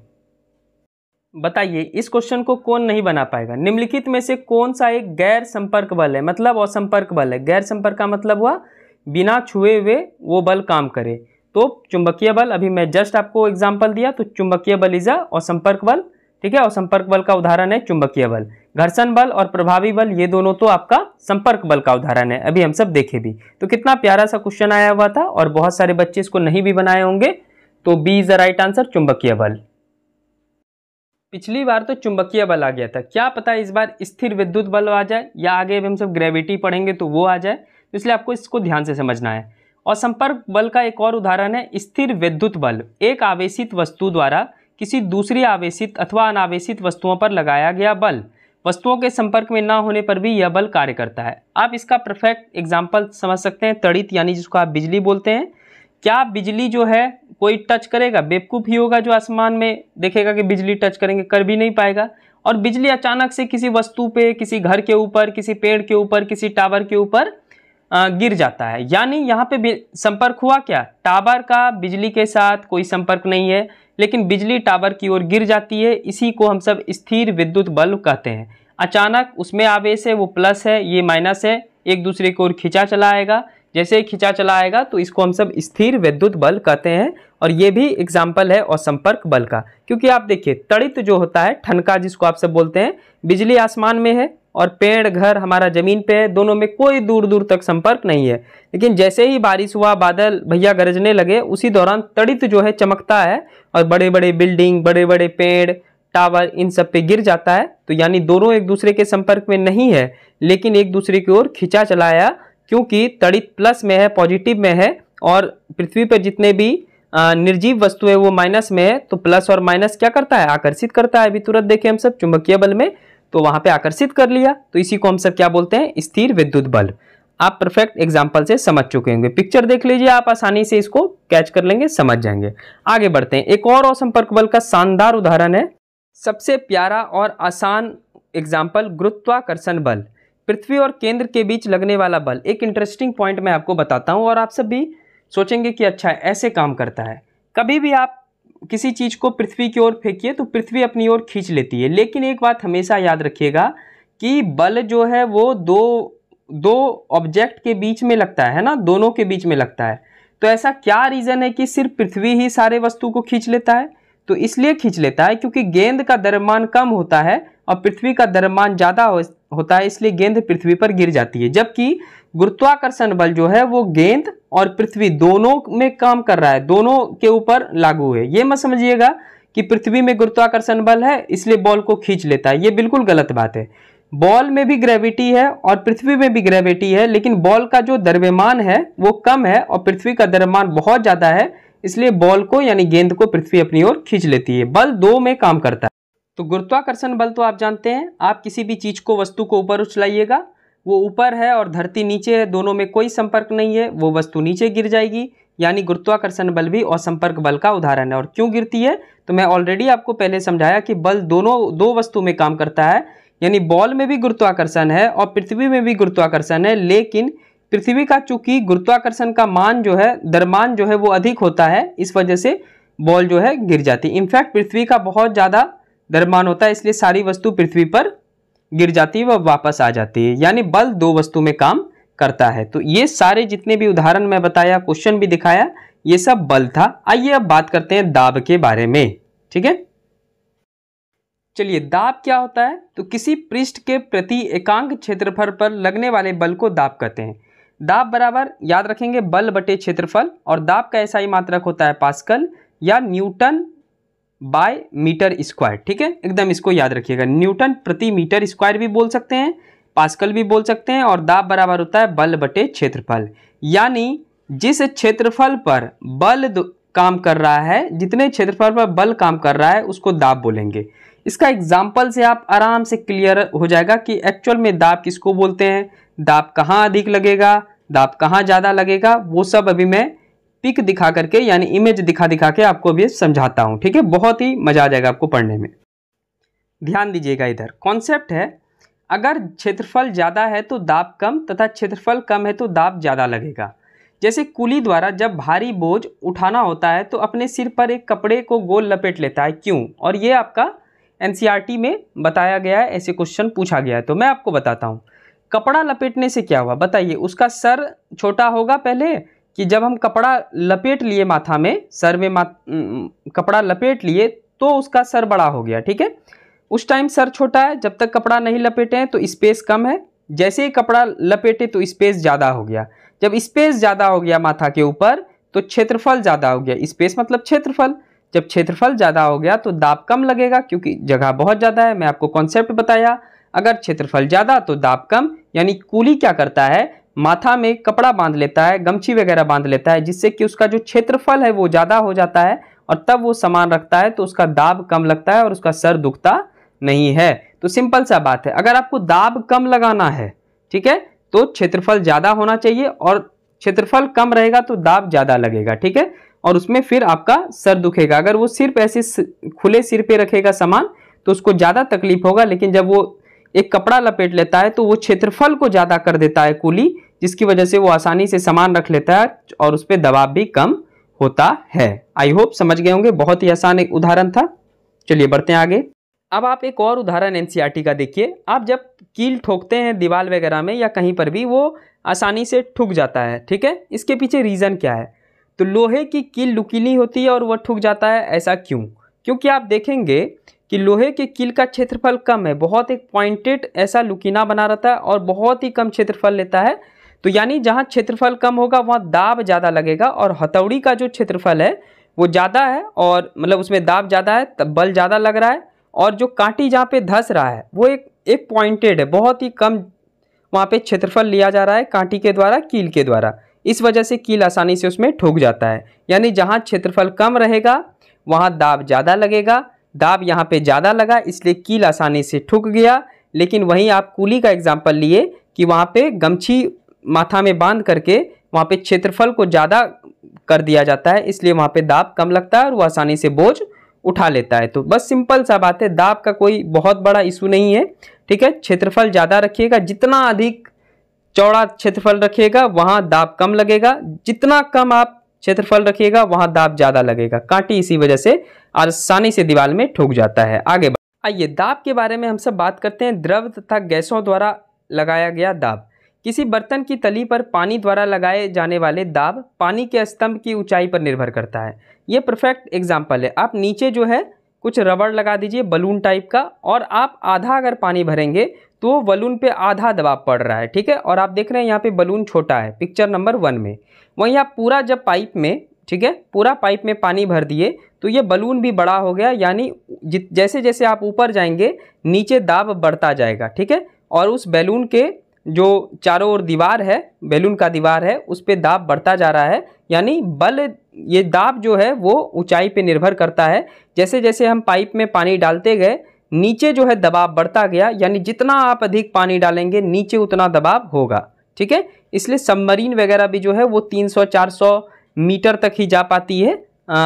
बताइए, इस क्वेश्चन को कौन नहीं बना पाएगा? निम्नलिखित में से कौन सा एक गैर संपर्क बल है, मतलब असंपर्क बल है। गैर संपर्क का मतलब हुआ बिना छुए हुए वो बल काम करे। तो चुंबकीय बल, अभी मैं जस्ट आपको एग्जांपल दिया, तो चुंबकीय बल इज असंपर्क बल, ठीक है। असंपर्क बल का उदाहरण है चुंबकीय बल। घर्षण बल और प्रभावी बल ये दोनों तो आपका संपर्क बल का उदाहरण है, अभी हम सब देखे भी। तो कितना प्यारा सा क्वेश्चन आया हुआ था और बहुत सारे बच्चे इसको नहीं भी बनाए होंगे। तो B is the right answer, चुंबकीय बल। पिछली बार तो चुंबकीय बल आ गया था, क्या पता इस बार स्थिर विद्युत बल आ जाए, या आगे हम सब ग्रेविटी पढ़ेंगे तो वो आ जाए। तो इसलिए आपको इसको ध्यान से समझना है। और संपर्क बल का एक और उदाहरण है स्थिर विद्युत बल। एक आवेशित वस्तु द्वारा किसी दूसरी आवेशित अथवा अनावेशित वस्तुओं पर लगाया गया बल, वस्तुओं के संपर्क में न होने पर भी यह बल कार्य करता है। आप इसका परफेक्ट एग्जाम्पल समझ सकते हैं, तड़ित यानी जिसको आप बिजली बोलते हैं। क्या बिजली जो है कोई टच करेगा? बेवकूफ़ ही होगा जो आसमान में देखेगा कि बिजली टच करेंगे, कर भी नहीं पाएगा। और बिजली अचानक से किसी वस्तु पे, किसी घर के ऊपर, किसी पेड़ के ऊपर, किसी टावर के ऊपर गिर जाता है, यानी यहाँ पे संपर्क हुआ क्या? टावर का बिजली के साथ कोई संपर्क नहीं है, लेकिन बिजली टावर की ओर गिर जाती है। इसी को हम सब स्थिर विद्युत बल कहते हैं। अचानक उसमें आवेश है, वो प्लस है, ये माइनस है, एक दूसरे की ओर खींचा चला आएगा। जैसे खींचा चला आएगा तो इसको हम सब स्थिर विद्युत बल कहते हैं। और ये भी एग्जाम्पल है असंपर्क बल का, क्योंकि आप देखिए तड़ित जो होता है, ठनका जिसको आप सब बोलते हैं, बिजली आसमान में है और पेड़ घर हमारा जमीन पे है, दोनों में कोई दूर दूर तक संपर्क नहीं है। लेकिन जैसे ही बारिश हुआ, बादल भैया गरजने लगे, उसी दौरान तड़ित जो है चमकता है और बड़े बड़े बिल्डिंग, बड़े बड़े पेड़, टावर, इन सब पे गिर जाता है। तो यानी दोनों एक दूसरे के संपर्क में नहीं है, लेकिन एक दूसरे की ओर खींचा चलाया, क्योंकि तड़ित प्लस में है, पॉजिटिव में है, और पृथ्वी पर जितने भी निर्जीव वस्तु है वो माइनस में है। तो प्लस और माइनस क्या करता है? आकर्षित करता है। अभी तुरंत देखे हम सब चुंबकीय बल में, तो वहां पे आकर्षित कर लिया। तो इसी को हम सब क्या बोलते हैं? स्थिर विद्युत बल। आप परफेक्ट एग्जाम्पल से समझ चुके होंगे। पिक्चर देख लीजिए, आप आसानी से इसको कैच कर लेंगे, समझ जाएंगे। आगे बढ़ते हैं। एक और असंपर्क बल का शानदार उदाहरण है, सबसे प्यारा और आसान एग्जाम्पल, गुरुत्वाकर्षण बल। पृथ्वी और केंद्र के बीच लगने वाला बल। एक इंटरेस्टिंग पॉइंट मैं आपको बताता हूं और आप सब भी सोचेंगे कि अच्छा ऐसे काम करता है। कभी भी आप किसी चीज को पृथ्वी की ओर फेंकिए तो पृथ्वी अपनी ओर खींच लेती है, लेकिन एक बात हमेशा याद रखिएगा कि बल जो है वो दो ऑब्जेक्ट के बीच में लगता है ना, दोनों के बीच में लगता है। तो ऐसा क्या रीजन है कि सिर्फ पृथ्वी ही सारे वस्तु को खींच लेता है? तो इसलिए खींच लेता है क्योंकि गेंद का द्रव्यमान कम होता है और पृथ्वी का द्रव्यमान ज्यादा होता है, इसलिए गेंद पृथ्वी पर गिर जाती है। जबकि गुरुत्वाकर्षण बल जो है वो गेंद और पृथ्वी दोनों में काम कर रहा है, दोनों के ऊपर लागू है। ये मत समझिएगा कि पृथ्वी में गुरुत्वाकर्षण बल है इसलिए बॉल को खींच लेता है, ये बिल्कुल गलत बात है। बॉल में भी ग्रेविटी है और पृथ्वी में भी ग्रेविटी है, लेकिन बॉल का जो द्रव्यमान है वो कम है और पृथ्वी का द्रव्यमान बहुत ज्यादा है, इसलिए बॉल को यानी गेंद को पृथ्वी अपनी ओर खींच लेती है। बल दो में काम करता है। तो गुरुत्वाकर्षण बल तो आप जानते हैं, आप किसी भी चीज को, वस्तु को ऊपर उछलाइएगा, वो ऊपर है और धरती नीचे है, दोनों में कोई संपर्क नहीं है, वो वस्तु नीचे गिर जाएगी। यानी गुरुत्वाकर्षण बल भी असंपर्क बल का उदाहरण है। और क्यों गिरती है, तो मैं ऑलरेडी आपको पहले समझाया कि बल दो वस्तु में काम करता है, यानी बॉल में भी गुरुत्वाकर्षण है और पृथ्वी में भी गुरुत्वाकर्षण है, लेकिन पृथ्वी का चूंकि गुरुत्वाकर्षण का मान जो है, द्रव्यमान जो है वो अधिक होता है, इस वजह से बॉल जो है गिर जाती है। इनफैक्ट पृथ्वी का बहुत ज़्यादा द्रव्यमान होता है, इसलिए सारी वस्तु पृथ्वी पर गिर जाती है, वह वापस आ जाती है। यानी बल दो वस्तु में काम करता है। तो ये सारे जितने भी उदाहरण मैं बताया, क्वेश्चन भी दिखाया, ये सब बल था। आइए अब बात करते हैं दाब के बारे में। ठीक है, चलिए दाब क्या होता है, तो किसी पृष्ठ के प्रति एकांक क्षेत्रफल पर लगने वाले बल को दाब कहते हैं। दाब बराबर याद रखेंगे बल बटे क्षेत्रफल, और दाब का एसआई मात्रक होता है पास्कल या न्यूटन बाय मीटर स्क्वायर। ठीक है, एकदम इसको याद रखिएगा, न्यूटन प्रति मीटर स्क्वायर भी बोल सकते हैं, पास्कल भी बोल सकते हैं। और दाब बराबर होता है बल बटे क्षेत्रफल, यानी जिस क्षेत्रफल पर बल काम कर रहा है, जितने क्षेत्रफल पर बल काम कर रहा है, उसको दाब बोलेंगे। इसका एग्जाम्पल से आप आराम से क्लियर हो जाएगा कि एक्चुअल में दाब किसको बोलते हैं, दाब कहाँ अधिक लगेगा, दाब कहाँ ज़्यादा लगेगा, वो सब अभी मैं पिक दिखा करके यानी इमेज दिखा के आपको भी समझाता हूँ। ठीक है, बहुत ही मजा आ जाएगा आपको पढ़ने में। ध्यान दीजिएगा, इधर कॉन्सेप्ट है, अगर क्षेत्रफल ज़्यादा है तो दाब कम तथा क्षेत्रफल कम है तो दाब ज़्यादा लगेगा। जैसे कुली द्वारा जब भारी बोझ उठाना होता है तो अपने सिर पर एक कपड़े को गोल लपेट लेता है, क्यों? और ये आपका एनसीईआरटी में बताया गया है, ऐसे क्वेश्चन पूछा गया है। तो मैं आपको बताता हूँ, कपड़ा लपेटने से क्या हुआ बताइए, उसका सर छोटा होगा पहले, कि जब हम कपड़ा लपेट लिए माथा में, सर में कपड़ा लपेट लिए तो उसका सर बड़ा हो गया। ठीक है, उस टाइम सर छोटा है, जब तक कपड़ा नहीं लपेटे हैं तो स्पेस कम है, जैसे ही कपड़ा लपेटे तो स्पेस ज़्यादा हो गया। जब स्पेस ज़्यादा हो गया माथा के ऊपर तो क्षेत्रफल ज़्यादा हो गया, स्पेस मतलब क्षेत्रफल, जब क्षेत्रफल ज़्यादा हो गया तो दाब कम लगेगा क्योंकि जगह बहुत ज़्यादा है। मैं आपको कॉन्सेप्ट बताया, अगर क्षेत्रफल ज़्यादा तो दाब कम, यानी कूली क्या करता है, माथा में कपड़ा बांध लेता है, गमछी वगैरह बांध लेता है, जिससे कि उसका जो क्षेत्रफल है वो ज़्यादा हो जाता है और तब वो समान रखता है, तो उसका दाब कम लगता है और उसका सर दुखता नहीं है। तो सिंपल सा बात है, अगर आपको दाब कम लगाना है, ठीक है, तो क्षेत्रफल ज़्यादा होना चाहिए और क्षेत्रफल कम रहेगा तो दाब ज़्यादा लगेगा। ठीक है, और उसमें फिर आपका सर दुखेगा। अगर वो सिर्फ ऐसे खुले सिर पे रखेगा सामान तो उसको ज़्यादा तकलीफ होगा, लेकिन जब वो एक कपड़ा लपेट लेता है तो वो क्षेत्रफल को ज़्यादा कर देता है कूली, जिसकी वजह से वो आसानी से सामान रख लेता है और उस पर दबाव भी कम होता है। आई होप समझ गए होंगे, बहुत ही आसान एक उदाहरण था। चलिए बढ़ते हैं आगे। अब आप एक और उदाहरण एनसीईआरटी का देखिए। आप जब कील ठोकते हैं दीवार वगैरह में या कहीं पर भी, वो आसानी से ठुक जाता है। ठीक है, इसके पीछे रीज़न क्या है, तो लोहे की कील नुकीली होती है और वह ठुक जाता है, ऐसा क्यों? क्योंकि आप देखेंगे कि लोहे के कील का क्षेत्रफल कम है, बहुत एक पॉइंटेड ऐसा लुकीना बना रहता है और बहुत ही कम क्षेत्रफल लेता है। तो यानी जहाँ क्षेत्रफल कम होगा वहाँ दाब ज़्यादा लगेगा, और हथौड़ी का जो क्षेत्रफल है वो ज़्यादा है और मतलब उसमें दाब ज़्यादा है, तब बल ज़्यादा लग रहा है। और जो कांटी जहाँ पे धंस रहा है वो एक पॉइंटेड है, बहुत ही कम वहाँ पे क्षेत्रफल लिया जा रहा है कांटी के द्वारा, कील के द्वारा, इस वजह से कील आसानी से उसमें ठुक जाता है। यानी जहाँ क्षेत्रफल कम रहेगा वहाँ दाब ज़्यादा लगेगा, दाब यहाँ पे ज़्यादा लगा इसलिए कील आसानी से ठुक गया। लेकिन वहीं आप कूली का एग्जाम्पल लिए कि वहाँ पे गमछी माथा में बांध करके वहाँ पे क्षेत्रफल को ज़्यादा कर दिया जाता है, इसलिए वहाँ पे दाब कम लगता है और वो आसानी से बोझ उठा लेता है। तो बस सिंपल सा बात है, दाब का कोई बहुत बड़ा इशू नहीं है। ठीक है, क्षेत्रफल ज़्यादा रखिएगा, जितना अधिक चौड़ा क्षेत्रफल रखिएगा वहाँ दाब कम लगेगा, जितना कम आप क्षेत्रफल रखिएगा वहाँ दाब ज़्यादा लगेगा। कांटी इसी वजह से आसानी से दीवार में ठुक जाता है। आगे आइए दाब के बारे में हम सब बात करते हैं। द्रव तथा गैसों द्वारा लगाया गया दाब। किसी बर्तन की तली पर पानी द्वारा लगाए जाने वाले दाब पानी के स्तंभ की ऊंचाई पर निर्भर करता है। ये परफेक्ट एग्जाम्पल है। आप नीचे जो है कुछ रबड़ लगा दीजिए बलून टाइप का, और आप आधा अगर पानी भरेंगे तो बलून पे आधा दबाव पड़ रहा है। ठीक है, और आप देख रहे हैं यहाँ पे बलून छोटा है पिक्चर नंबर 1 में। वहीं आप पूरा जब पाइप में, ठीक है, पूरा पाइप में पानी भर दिए तो ये बलून भी बड़ा हो गया, यानी जैसे जैसे आप ऊपर जाएंगे नीचे दाब बढ़ता जाएगा। ठीक है, और उस बैलून के जो चारों ओर दीवार है, बैलून का दीवार है, उस पर दाब बढ़ता जा रहा है। यानी बल, ये दाब जो है वो ऊंचाई पे निर्भर करता है। जैसे जैसे हम पाइप में पानी डालते गए नीचे जो है दबाव बढ़ता गया, यानी जितना आप अधिक पानी डालेंगे नीचे उतना दबाव होगा। ठीक है, इसलिए सबमरीन वगैरह भी जो है वो 300 400 मीटर तक ही जा पाती है।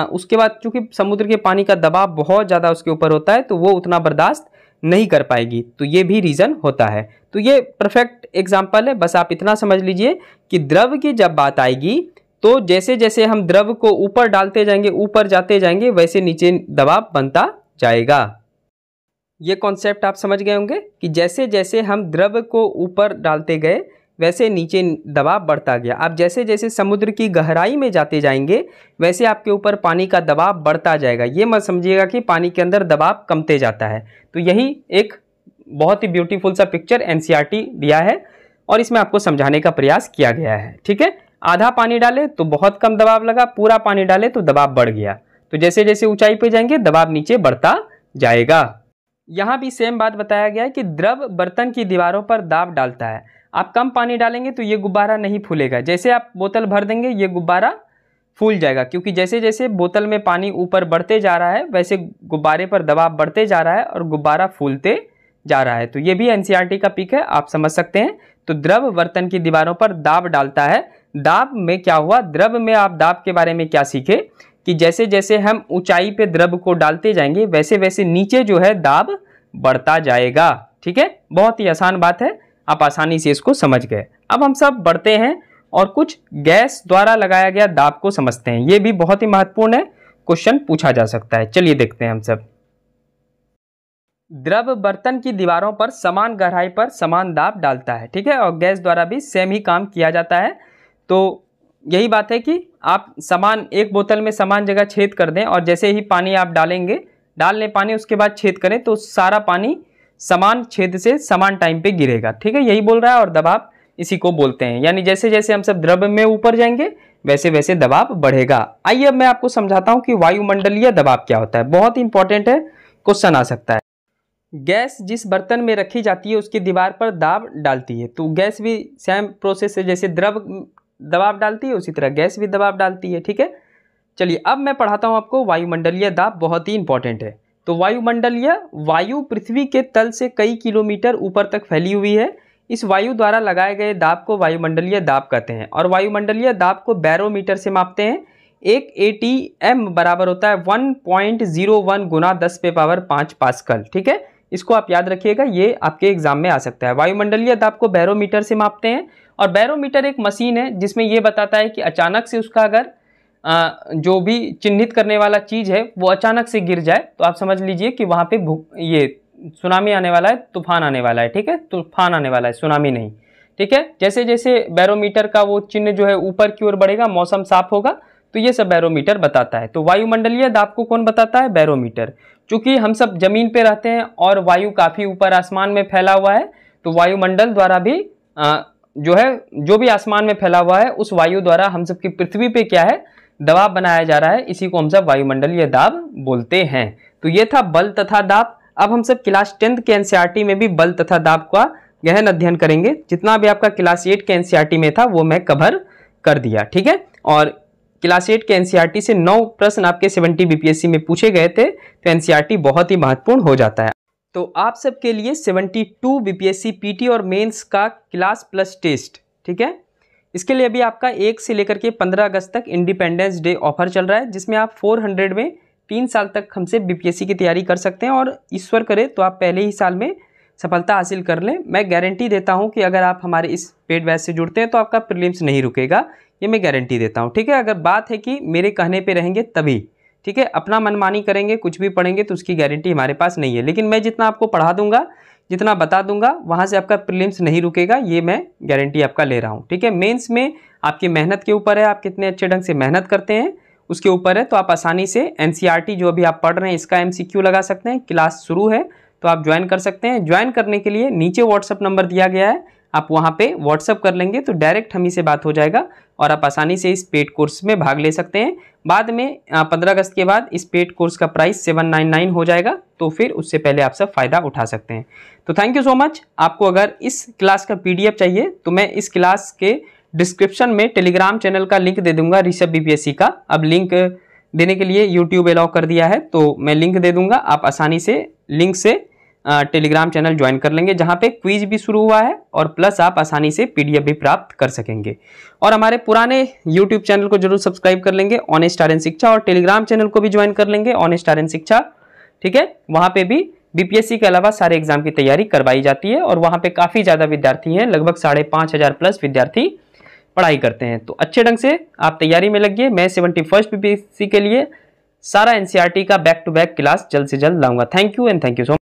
उसके बाद चूंकि समुद्र के पानी का दबाव बहुत ज़्यादा उसके ऊपर होता है तो वो उतना बर्दाश्त नहीं कर पाएगी, तो ये भी रीज़न होता है। तो ये परफेक्ट एग्जाम्पल है, बस आप इतना समझ लीजिए कि द्रव की जब बात आएगी तो जैसे जैसे हम द्रव को ऊपर डालते जाएंगे, ऊपर जाते जाएंगे, वैसे नीचे दबाव बनता जाएगा। ये कॉन्सेप्ट आप समझ गए होंगे कि जैसे जैसे हम द्रव को ऊपर डालते गए वैसे नीचे दबाव बढ़ता गया। आप जैसे जैसे समुद्र की गहराई में जाते जाएंगे वैसे आपके ऊपर पानी का दबाव बढ़ता जाएगा। ये मत समझिएगा कि पानी के अंदर दबाव कमते जाता है। तो यही एक बहुत ही ब्यूटीफुल सा पिक्चर एनसीईआरटी दिया है और इसमें आपको समझाने का प्रयास किया गया है। ठीक है, आधा पानी डाले तो बहुत कम दबाव लगा, पूरा पानी डाले तो दबाव बढ़ गया। तो जैसे जैसे ऊंचाई पे जाएंगे दबाव नीचे बढ़ता जाएगा। यहाँ भी सेम बात बताया गया है कि द्रव बर्तन की दीवारों पर दाब डालता है। आप कम पानी डालेंगे तो ये गुब्बारा नहीं फूलेगा, जैसे आप बोतल भर देंगे ये गुब्बारा फूल जाएगा, क्योंकि जैसे जैसे बोतल में पानी ऊपर बढ़ते जा रहा है वैसे गुब्बारे पर दबाव बढ़ते जा रहा है और गुब्बारा फूलते जा रहा है। तो ये भी एनसीईआरटी का पिक है, आप समझ सकते हैं। तो द्रव बर्तन की दीवारों पर दाब डालता है। दाब में क्या हुआ, द्रव में आप दाब के बारे में क्या सीखे कि जैसे जैसे हम ऊंचाई पे द्रव को डालते जाएंगे वैसे वैसे नीचे जो है दाब बढ़ता जाएगा। ठीक है, बहुत ही आसान बात है, आप आसानी से इसको समझ गए। अब हम सब बढ़ते हैं और कुछ गैस द्वारा लगाया गया दाब को समझते हैं। ये भी बहुत ही महत्वपूर्ण है, क्वेश्चन पूछा जा सकता है। चलिए देखते हैं हम सब। द्रव बर्तन की दीवारों पर समान गहराई पर समान दाब डालता है। ठीक है, और गैस द्वारा भी सेम ही काम किया जाता है। तो यही बात है कि आप समान एक बोतल में समान जगह छेद कर दें और जैसे ही पानी आप डालेंगे, डाल लें पानी, उसके बाद छेद करें तो सारा पानी समान छेद से समान टाइम पे गिरेगा। ठीक है, यही बोल रहा है और दबाव इसी को बोलते हैं। यानी जैसे जैसे हम सब द्रव में ऊपर जाएंगे वैसे वैसे दबाव बढ़ेगा। आइए अब मैं आपको समझाता हूं कि वायुमंडलीय दबाव क्या होता है। बहुत ही इंपॉर्टेंट है, क्वेश्चन आ सकता है। गैस जिस बर्तन में रखी जाती है उसकी दीवार पर दाब डालती है। तो गैस भी सेम प्रोसेस है, जैसे द्रव दबाव डालती है उसी तरह गैस भी दबाव डालती है। ठीक है, चलिए अब मैं पढ़ाता हूं आपको वायुमंडलीय दाब, बहुत ही इंपॉर्टेंट है। तो वायुमंडलीय वायु पृथ्वी के तल से कई किलोमीटर ऊपर तक फैली हुई है। इस वायु द्वारा लगाए गए दाब को वायुमंडलीय दाब कहते हैं और वायुमंडलीय दाब को बैरोमीटर से मापते हैं। एक ATM बराबर होता है 1.01 गुना 10⁵ पास्कल। ठीक है, इसको आप याद रखिएगा, ये आपके एग्जाम में आ सकता है। वायुमंडलीय दाब को बैरोमीटर से मापते हैं और बैरोमीटर एक मशीन है जिसमें ये बताता है कि अचानक से उसका अगर जो भी चिन्हित करने वाला चीज़ है वो अचानक से गिर जाए तो आप समझ लीजिए कि वहाँ पे ये सुनामी आने वाला है, तूफान आने वाला है। ठीक है, तूफान आने वाला है, सुनामी नहीं। ठीक है, जैसे जैसे बैरोमीटर का वो चिन्ह जो है ऊपर की ओर बढ़ेगा, मौसम साफ होगा, तो ये सब बैरोमीटर बताता है। तो वायुमंडलीय दाब को कौन बताता है, बैरोमीटर। चूंकि हम सब जमीन पे रहते हैं और वायु काफ़ी ऊपर आसमान में फैला हुआ है, तो वायुमंडल द्वारा भी जो है, जो भी आसमान में फैला हुआ है उस वायु द्वारा हम सब की पृथ्वी पे क्या है, दबाव बनाया जा रहा है। इसी को हम सब वायुमंडलीय दाब बोलते हैं। तो ये था बल तथा दाब। अब हम सब क्लास 10 के एनसीईआरटी में भी बल तथा दाब का गहन अध्ययन करेंगे। जितना भी आपका क्लास 8 के एनसीईआरटी में था वो मैं कवर कर दिया। ठीक है, और क्लास 8 के एनसीईआरटी से 9 प्रश्न आपके 70 बीपीएससी में पूछे गए थे, तो एनसीईआरटी बहुत ही महत्वपूर्ण हो जाता है। तो आप सबके लिए 72 बीपीएससी पीटी और मेंस का क्लास प्लस टेस्ट। ठीक है, इसके लिए अभी आपका 1 से लेकर के 15 अगस्त तक इंडिपेंडेंस डे ऑफर चल रहा है, जिसमें आप 400 में 3 साल तक हमसे बीपीएससी की तैयारी कर सकते हैं और ईश्वर करे तो आप पहले ही साल में सफलता हासिल कर लें। मैं गारंटी देता हूं कि अगर आप हमारे इस पेड बैच से जुड़ते हैं तो आपका प्रीलिम्स नहीं रुकेगा, ये मैं गारंटी देता हूं। ठीक है, अगर बात है कि मेरे कहने पे रहेंगे तभी, ठीक है, अपना मनमानी करेंगे, कुछ भी पढ़ेंगे तो उसकी गारंटी हमारे पास नहीं है। लेकिन मैं जितना आपको पढ़ा दूंगा, जितना बता दूंगा, वहाँ से आपका प्रीलिम्स नहीं रुकेगा, ये मैं गारंटी आपका ले रहा हूँ। ठीक है, मेंस में आपकी मेहनत के ऊपर है, आप कितने अच्छे ढंग से मेहनत करते हैं उसके ऊपर है। तो आप आसानी से एनसीईआरटी जो अभी आप पढ़ रहे हैं इसका एमसीक्यू लगा सकते हैं। क्लास शुरू है तो आप ज्वाइन कर सकते हैं। ज्वाइन करने के लिए नीचे व्हाट्सअप नंबर दिया गया है, आप वहाँ पे व्हाट्सअप कर लेंगे तो डायरेक्ट हम ही से बात हो जाएगा और आप आसानी से इस पेड कोर्स में भाग ले सकते हैं। बाद में 15 अगस्त के बाद इस पेड कोर्स का प्राइस 799 हो जाएगा, तो फिर उससे पहले आप सब फ़ायदा उठा सकते हैं। तो थैंक यू सो मच। आपको अगर इस क्लास का PDF चाहिए तो मैं इस क्लास के डिस्क्रिप्शन में टेलीग्राम चैनल का लिंक दे दूंगा, ऋषभ बीपीएससी का। अब लिंक देने के लिए यूट्यूब अलाउ कर दिया है, तो मैं लिंक दे दूंगा, आप आसानी से लिंक से टेलीग्राम चैनल ज्वाइन कर लेंगे, जहां पे क्विज भी शुरू हुआ है और प्लस आप आसानी से पीडीएफ भी प्राप्त कर सकेंगे। और हमारे पुराने यूट्यूब चैनल को जरूर सब्सक्राइब कर लेंगे, ऑनेस्ट आर्यन शिक्षा, और टेलीग्राम चैनल को भी ज्वाइन कर लेंगे, ऑनेस्ट आर्यन शिक्षा। ठीक है, वहां पे भी बीपीएससी के अलावा सारे एग्जाम की तैयारी करवाई जाती है और वहां पे काफी ज्यादा विद्यार्थी हैं, लगभग 5,500 प्लस विद्यार्थी पढ़ाई करते हैं। तो अच्छे ढंग से आप तैयारी में लगिए। मैं 71st बीपीएससी के लिए सारा एनसीईआरटी का बैक टू बैक क्लास जल्द से जल्द लाऊंगा। Thank you and thank you so much.